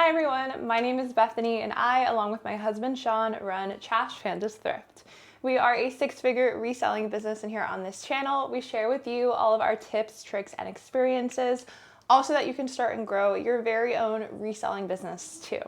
Hi everyone, my name is Bethany and I, along with my husband Sean, run Trash Pandas Thrift. We are a six-figure reselling business, and here on this channel, we share with you all of our tips, tricks, and experiences, also that you can start and grow your very own reselling business too.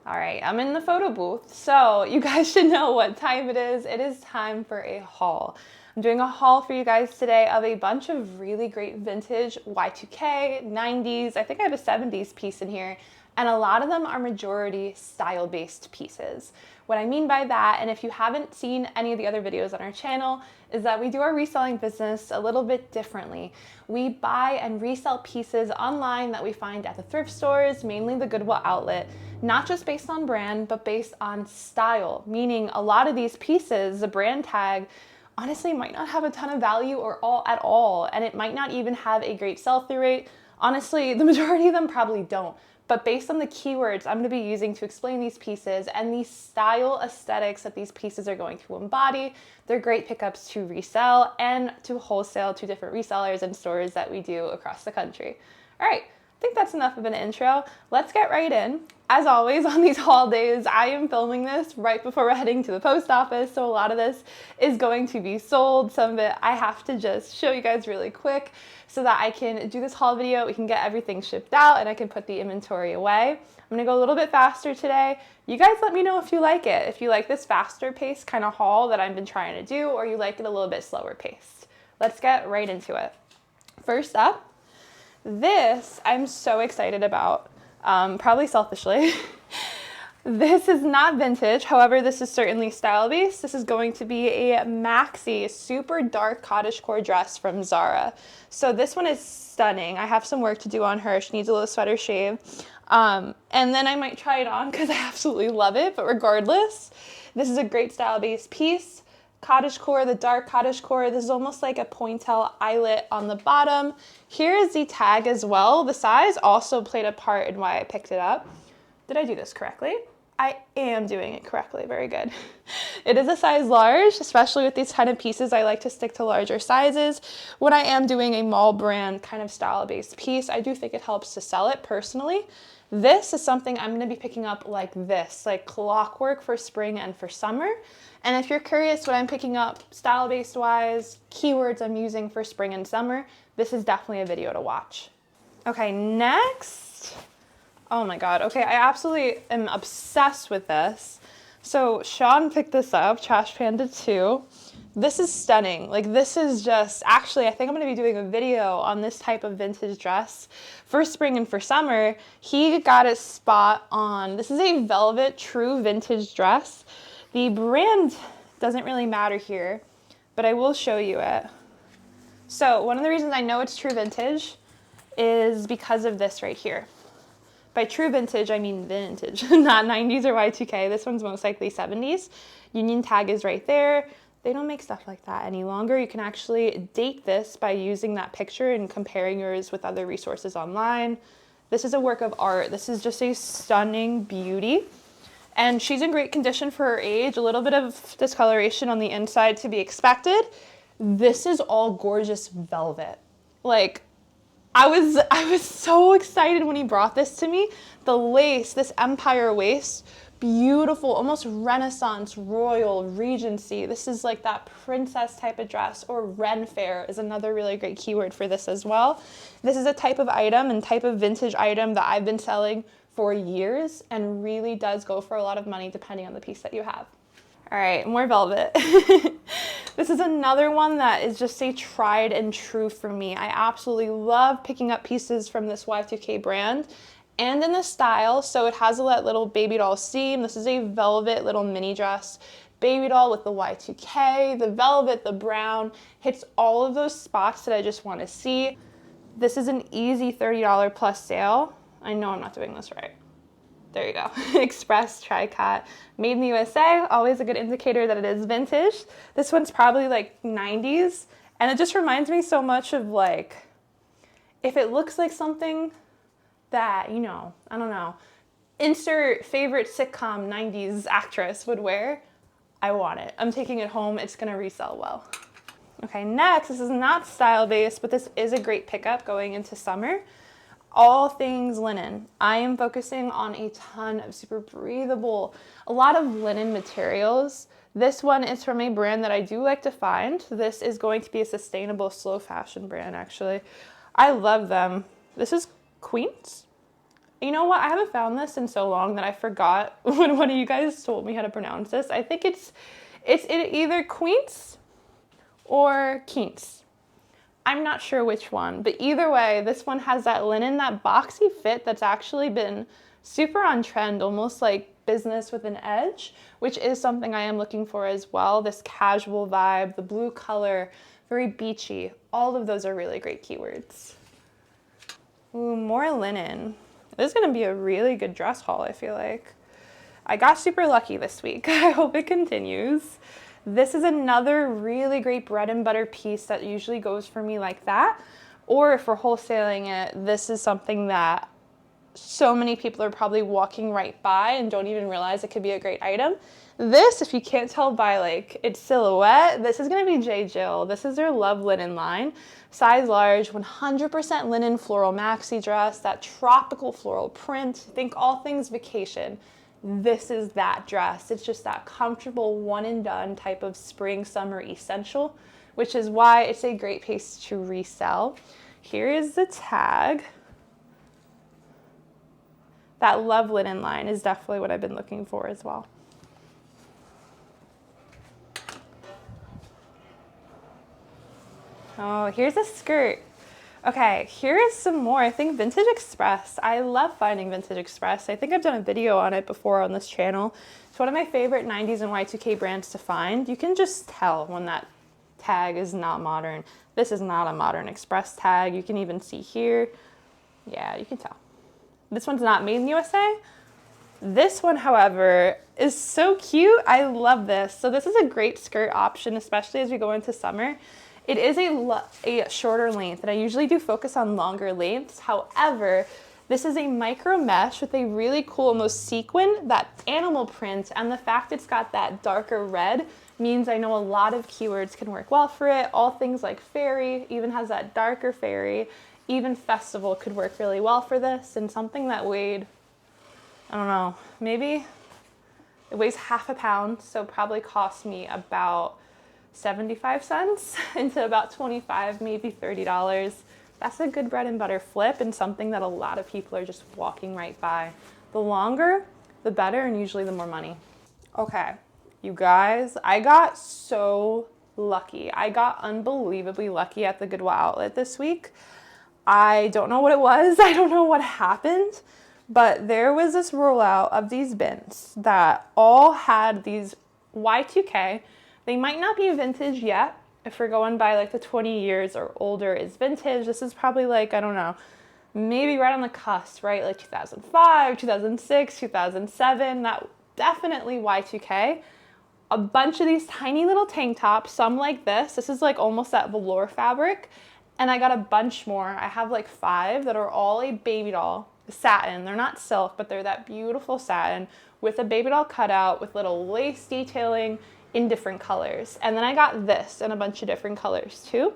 All right, I'm in the photo booth, so you guys should know what time it is. It is time for a haul. I'm doing a haul for you guys today of a bunch of really great vintage Y2K, 90s, I think I have a 70s piece in here, and a lot of them are majority style-based pieces. What I mean by that, and if you haven't seen any of the other videos on our channel, is that we do our reselling business a little bit differently. We buy and resell pieces online that we find at the thrift stores, mainly the Goodwill outlet, not just based on brand, but based on style, meaning a lot of these pieces, the brand tag, honestly might not have a ton of value or at all, and it might not even have a great sell-through rate. Honestly, the majority of them probably don't. But based on the keywords I'm going to be using to explain these pieces and the style aesthetics that these pieces are going to embody, they're great pickups to resell and to wholesale to different resellers and stores that we do across the country. All right, I think that's enough of an intro. Let's get right in. As always, on these holidays, I am filming this right before we're heading to the post office, so a lot of this is going to be sold. Some of it I have to just show you guys really quick so that I can do this haul video, we can get everything shipped out, and I can put the inventory away. I'm gonna go a little bit faster today. You guys let me know if you like it, if you like this faster paced kind of haul that I've been trying to do, or you like it a little bit slower paced. Let's get right into it. First up, this I'm so excited about. Probably selfishly. This is not vintage, however, this is certainly style-based. This is going to be a maxi, super dark cottagecore dress from Zara. So this one is stunning. I have some work to do on her. She needs a little sweater shave. And then I might try it on because I absolutely love it. But regardless, this is a great style-based piece. Cottagecore, the dark cottagecore. This is almost like a pointelle eyelet on the bottom. Here is the tag as well. The size also played a part in why I picked it up. Did I do this correctly? I am doing it correctly, very good. It is a size large, especially with these kind of pieces. I like to stick to larger sizes. When I am doing a mall brand kind of style-based piece, I do think it helps to sell it personally. This is something I'm gonna be picking up like this, like clockwork for spring and for summer. And if you're curious what I'm picking up style-based wise, keywords I'm using for spring and summer, this is definitely a video to watch. Okay, next. Oh my God, okay, I absolutely am obsessed with this. So Sean picked this up, Trash Panda 2. This is stunning. Like, this is just, actually, I think I'm gonna be doing a video on this type of vintage dress for spring and for summer. He got a spot on, this is a velvet true vintage dress. The brand doesn't really matter here, but I will show you it. So one of the reasons I know it's true vintage is because of this right here. By true vintage, I mean vintage, not 90s or Y2K. This one's most likely 70s. Union tag is right there. They don't make stuff like that any longer. You can actually date this by using that picture and comparing yours with other resources online. This is a work of art. This is just a stunning beauty. And she's in great condition for her age. A little bit of discoloration on the inside to be expected. This is all gorgeous velvet. Like, I was so excited when he brought this to me. The lace, this empire waist, beautiful, almost Renaissance, royal, Regency. This is like that princess type of dress, or Ren Fair is another really great keyword for this as well. This is a type of item and type of vintage item that I've been selling for years and really does go for a lot of money depending on the piece that you have. All right, more velvet. This is another one that is just a tried and true for me. I absolutely love picking up pieces from this Y2K brand and in the style. So it has a little baby doll seam. This is a velvet little mini dress. Baby doll with the Y2K, the velvet, the brown, hits all of those spots that I just want to see. This is an easy $30 plus sale. I know I'm not doing this right. There you go. Express Tricot, made in the USA, always a good indicator that it is vintage. This one's probably like 90s, and it just reminds me so much of, like, if it looks like something that, you know, I don't know, insert favorite sitcom 90s actress would wear, I want it. I'm taking it home. It's gonna resell well. Okay, next, this is not style-based, but this is a great pickup going into summer. all things linen. I am focusing on a ton of super breathable, a lot of linen materials. This one is from a brand that I do like to find. This is going to be a sustainable slow fashion brand, actually. I love them. This is Quince. You know what? I haven't found this in so long that I forgot when one of you guys told me how to pronounce this. I think it's either Quince or Quince. I'm not sure which one, but either way, this one has that linen, that boxy fit that's actually been super on trend, almost like business with an edge, which is something I am looking for as well. This casual vibe, the blue color, very beachy. All of those are really great keywords. Ooh, more linen. This is gonna be a really good dress haul, I feel like. I got super lucky this week. I hope it continues. This is another really great bread and butter piece that usually goes for me like that. Or if we're wholesaling it, this is something that so many people are probably walking right by and don't even realize it could be a great item. This, if you can't tell by like its silhouette, this is gonna be J. Jill. This is their Love Linen line. Size large, 100% linen floral maxi dress, that tropical floral print. Think all things vacation. This is that dress. It's just that comfortable one and done type of spring summer essential, which is why it's a great piece to resell. Here is the tag. That Love Linen line is definitely what I've been looking for as well. Oh, here's a skirt. Okay, here is some more. I think Vintage Express. I love finding Vintage Express. I think I've done a video on it before on this channel. It's one of my favorite 90s and Y2K brands to find. You can just tell when that tag is not modern. This is not a modern Express tag. You can even see here. Yeah, you can tell. This one's not made in the USA. This one, however, is so cute. I love this. So this is a great skirt option, especially as we go into summer. It is a shorter length, and I usually do focus on longer lengths. However, this is a micro mesh with a really cool almost sequin, that animal print, and the fact it's got that darker red means I know a lot of keywords can work well for it. All things like fairy, even has that darker fairy, even festival could work really well for this, and something that weighed, I don't know, maybe it weighs half a pound, so probably cost me about 75 cents into about 25, maybe $30. That's a good bread and butter flip and something that a lot of people are just walking right by. The longer, the better, and usually the more money. Okay, you guys, I got so lucky. I got unbelievably lucky at the Goodwill outlet this week. I don't know what it was. I don't know what happened, but there was this rollout of these bins that all had these Y2K. They might not be vintage yet. If we're going by like the 20 years or older is vintage, this is probably like, I don't know, maybe right on the cusp, right? Like 2005, 2006, 2007, that definitely Y2K. A bunch of these tiny little tank tops, some like this. This is like almost that velour fabric. And I got a bunch more. I have like 5 that are all a baby doll satin. They're not silk, but they're that beautiful satin with a baby doll cutout with little lace detailing in different colors. And then I got this in a bunch of different colors too.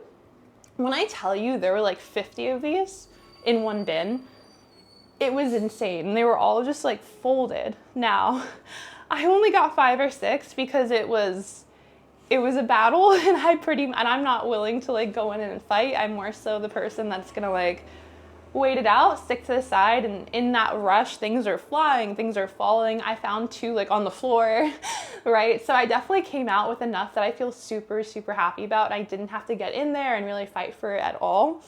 When I tell you there were like 50 of these in one bin, it was insane. They were all just like folded. Now, I only got 5 or 6 because it was a battle, and I'm not willing to like go in and fight. I'm more so the person that's gonna like wait it out, stick to the side, and in that rush, things are flying, things are falling. I found 2 like on the floor, right? So I definitely came out with enough that I feel super, super happy about. I didn't have to get in there and really fight for it at all.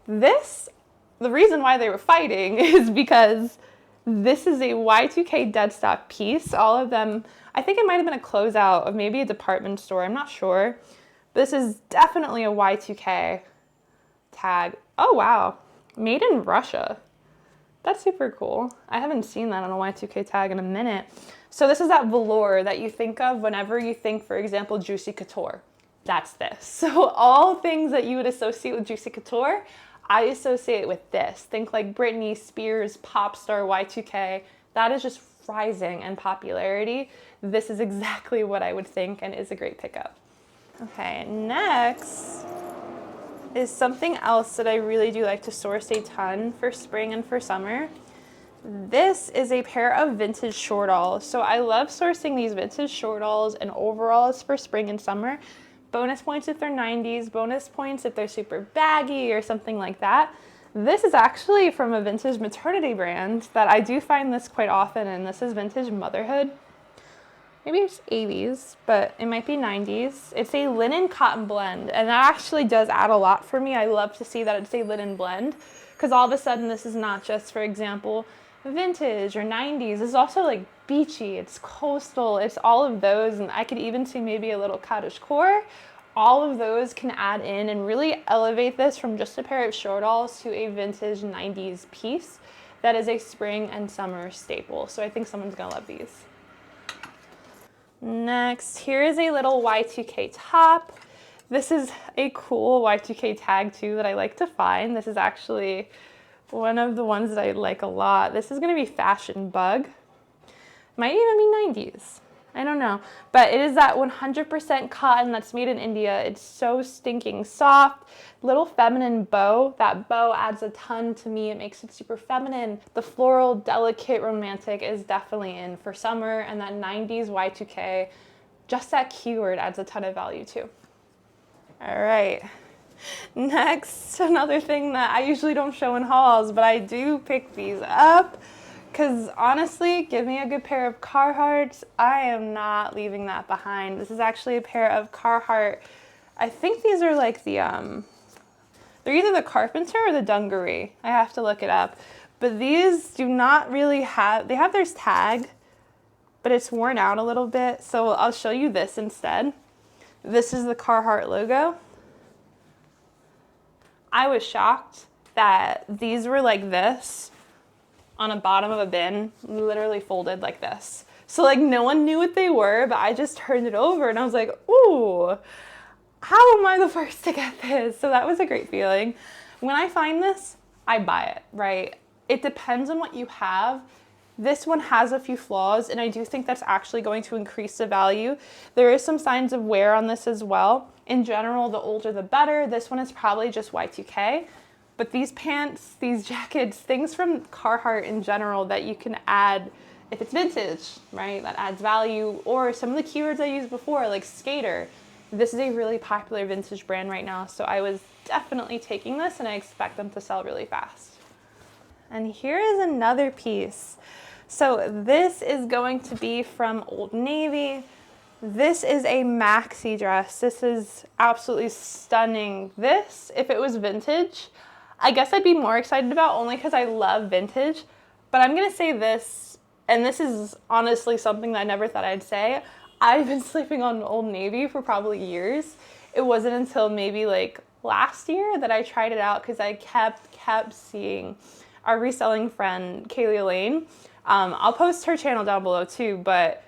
The reason why they were fighting is because this is a Y2K dead stock piece. All of them, I think it might have been a closeout of maybe a department store, I'm not sure. This is definitely a Y2K tag. Oh wow, made in Russia. That's super cool. I haven't seen that on a Y2K tag in a minute. So this is that velour that you think of whenever you think, for example, Juicy Couture. That's this. So all things that you would associate with Juicy Couture, I associate with this. Think like Britney Spears, pop star, Y2K. That is just rising in popularity. This is exactly what I would think and is a great pickup. Okay, next is something else that I really do like to source a ton for spring and for summer. This is a pair of vintage shortalls. So I love sourcing these vintage shortalls and overalls for spring and summer. Bonus points if they're 90s, bonus points if they're super baggy or something like that. This is actually from a vintage maternity brand that I do find this quite often, and this is Vintage Motherhood. Maybe it's 80s, but it might be 90s. It's a linen cotton blend, and that actually does add a lot for me. I love to see that it's a linen blend, because all of a sudden this is not just, for example, vintage or 90s. It's also like beachy, it's coastal, it's all of those, and I could even see maybe a little cottagecore. All of those can add in and really elevate this from just a pair of shortalls to a vintage 90s piece that is a spring and summer staple. So I think someone's gonna love these. Next, here is a little Y2K top. This is a cool Y2K tag too that I like to find. This is actually one of the ones that I like a lot. This is gonna be Fashion Bug. Might even be 90s. I don't know. But it is that 100% cotton that's made in India. It's so stinking soft. Little feminine bow. That bow adds a ton to me. It makes it super feminine. The floral, delicate, romantic is definitely in for summer. And that 90s Y2K, just that keyword adds a ton of value too. All right. Next, another thing that I usually don't show in hauls, but I do pick these up because honestly, give me a good pair of Carhartts. I am not leaving that behind. This is actually a pair of Carhartt. I think these are like the, they're either the Carpenter or the Dungaree. I have to look it up. But these do not really have, they have their tag, but it's worn out a little bit. So I'll show you this instead. This is the Carhartt logo. I was shocked that these were like this on the bottom of a bin, literally folded like this. So like no one knew what they were, but I just turned it over and I was like, ooh, how am I the first to get this? So that was a great feeling. When I find this, I buy it, right? It depends on what you have. This one has a few flaws, and I do think that's actually going to increase the value. There is some signs of wear on this as well. In general, the older the better. This one is probably just Y2K. But these pants, these jackets, things from Carhartt in general that you can add if it's vintage, right? That adds value. Or some of the keywords I used before, like skater. This is a really popular vintage brand right now, so I was definitely taking this, and I expect them to sell really fast. And here is another piece. So this is going to be from Old Navy. This is a maxi dress. This is absolutely stunning. This, if it was vintage, I guess I'd be more excited about, only because I love vintage. But I'm gonna say this, and this is honestly something that I never thought I'd say. I've been sleeping on Old Navy for probably years. It wasn't until maybe like last year that I tried it out, because I kept seeing our reselling friend, Kaylee Elaine. I'll post her channel down below too, but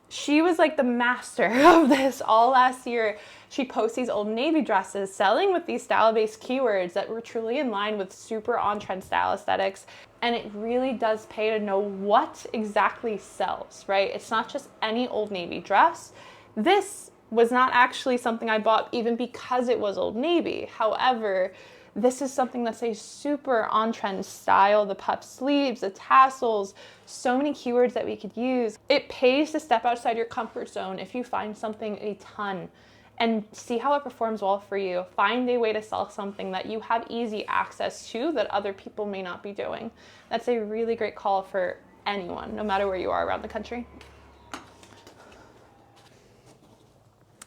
she was like the master of this all last year. She posts these Old Navy dresses selling with these style-based keywords that were truly in line with super on-trend style aesthetics. And it really does pay to know what exactly sells, right? It's not just any Old Navy dress. This was not actually something I bought even because it was Old Navy. However, this is something that's a super on-trend style, the puff sleeves, the tassels, so many keywords that we could use. It pays to step outside your comfort zone if you find something a ton and see how it performs well for you. Find a way to sell something that you have easy access to that other people may not be doing. That's a really great call for anyone, no matter where you are around the country.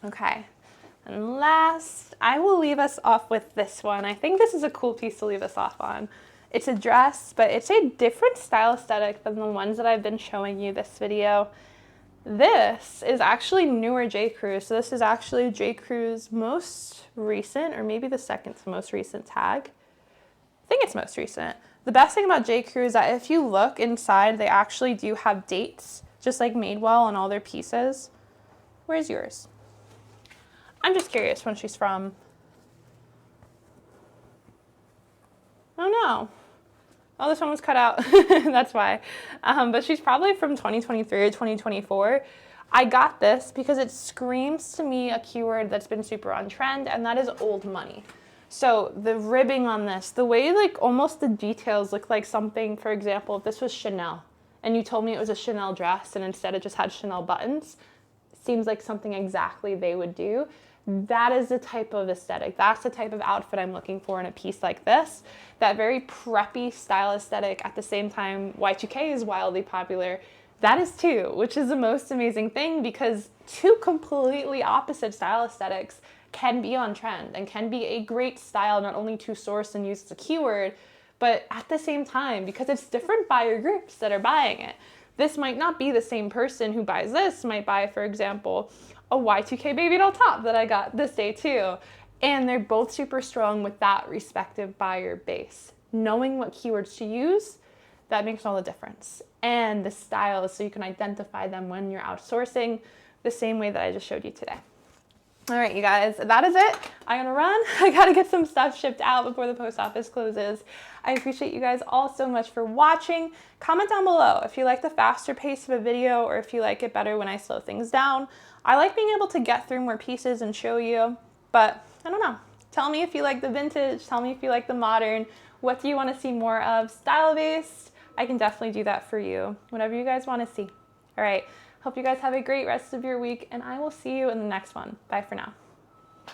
Okay. And last, I will leave us off with this one. I think this is a cool piece to leave us off on. It's a dress, but it's a different style aesthetic than the ones that I've been showing you this video. This is actually newer J. Crew. So this is actually J. Crew's most recent, or maybe the second to most recent tag. I think it's most recent. The best thing about J. Crew is that if you look inside, they actually do have dates, just like Madewell on all their pieces. Where's yours? I'm just curious when she's from. Oh no. Oh, this one was cut out. That's why. But she's probably from 2023 or 2024. I got this because it screams to me a keyword that's been super on trend, and that is old money. So the ribbing on this, the way like almost the details look like something, for example, if this was Chanel and you told me it was a Chanel dress and instead it just had Chanel buttons, seems like something exactly they would do. That is the type of aesthetic. That's the type of outfit I'm looking for in a piece like this. That very preppy style aesthetic. At the same time, Y2K is wildly popular. That is too, which is the most amazing thing because two completely opposite style aesthetics can be on trend and can be a great style not only to source and use as a keyword, but at the same time, because it's different buyer groups that are buying it. This might not be the same person who buys this, might buy, for example, a Y2K baby doll top that I got this day too. And they're both super strong with that respective buyer base. Knowing what keywords to use, that makes all the difference. And the styles, so you can identify them when you're outsourcing the same way that I just showed you today. All right, you guys, that is it. I gotta run. I gotta get some stuff shipped out before the post office closes. I appreciate you guys all so much for watching. Comment down below if you like the faster pace of a video or if you like it better when I slow things down. I like being able to get through more pieces and show you, but I don't know. Tell me if you like the vintage. Tell me if you like the modern. What do you want to see more of? Style-based? I can definitely do that for you. Whatever you guys want to see. All right. Hope you guys have a great rest of your week, and I will see you in the next one. Bye for now.